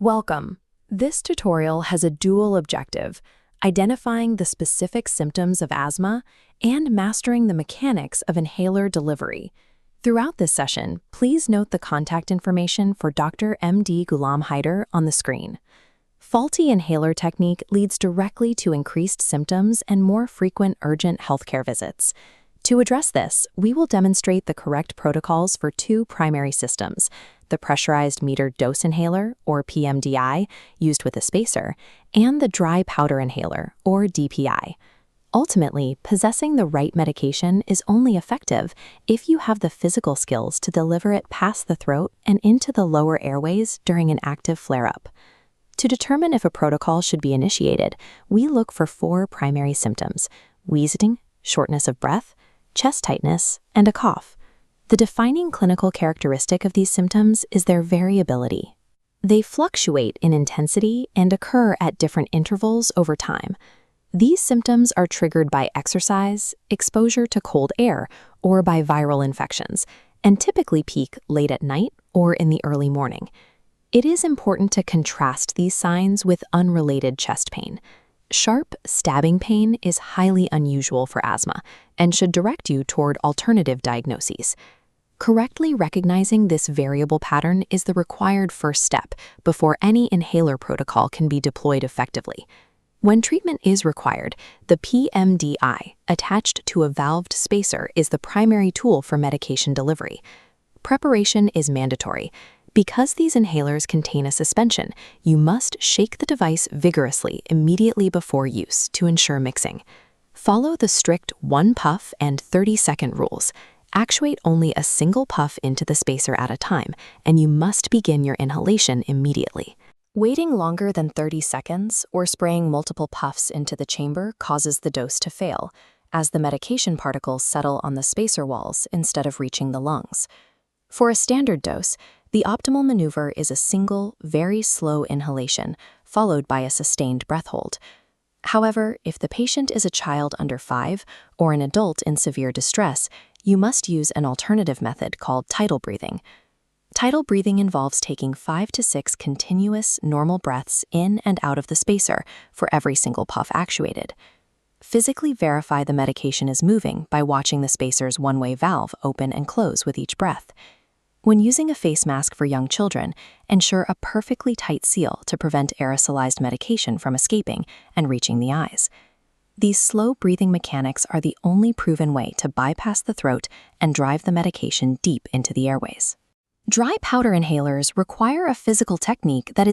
Welcome. This tutorial has a dual objective: identifying the specific symptoms of asthma and mastering the mechanics of inhaler delivery. Throughout this session, please note the contact information for Dr. M.D. Ghulam Haider on the screen. Faulty inhaler technique leads directly to increased symptoms and more frequent urgent healthcare visits. To address this, we will demonstrate the correct protocols for two primary systems: the pressurized metered dose inhaler, or PMDI, used with a spacer, and the dry powder inhaler, or DPI. Ultimately, possessing the right medication is only effective if you have the physical skills to deliver it past the throat and into the lower airways during an active flare-up. To determine if a protocol should be initiated, we look for four primary symptoms: wheezing, shortness of breath, chest tightness, and a cough. The defining clinical characteristic of these symptoms is their variability. They fluctuate in intensity and occur at different intervals over time. These symptoms are triggered by exercise, exposure to cold air, or by viral infections, and typically peak late at night or in the early morning. It is important to contrast these signs with unrelated chest pain. Sharp, stabbing pain is highly unusual for asthma and should direct you toward alternative diagnoses. Correctly recognizing this variable pattern is the required first step before any inhaler protocol can be deployed effectively. When treatment is required, the PMDI, attached to a valved spacer, is the primary tool for medication delivery. Preparation is mandatory. Because these inhalers contain a suspension, you must shake the device vigorously immediately before use to ensure mixing. Follow the strict 1 puff and 30-second rules. Actuate only a single puff into the spacer at a time, and you must begin your inhalation immediately. Waiting longer than 30 seconds or spraying multiple puffs into the chamber causes the dose to fail, as the medication particles settle on the spacer walls instead of reaching the lungs. For a standard dose, the optimal maneuver is a single, very slow inhalation, followed by a sustained breath hold. However, if the patient is a child under 5 or an adult in severe distress, you must use an alternative method called tidal breathing. Tidal breathing involves taking 5 to 6 continuous, normal breaths in and out of the spacer for every single puff actuated. Physically verify the medication is moving by watching the spacer's one-way valve open and close with each breath. When using a face mask for young children, ensure a perfectly tight seal to prevent aerosolized medication from escaping and reaching the eyes. These slow breathing mechanics are the only proven way to bypass the throat and drive the medication deep into the airways. Dry powder inhalers require a physical technique that is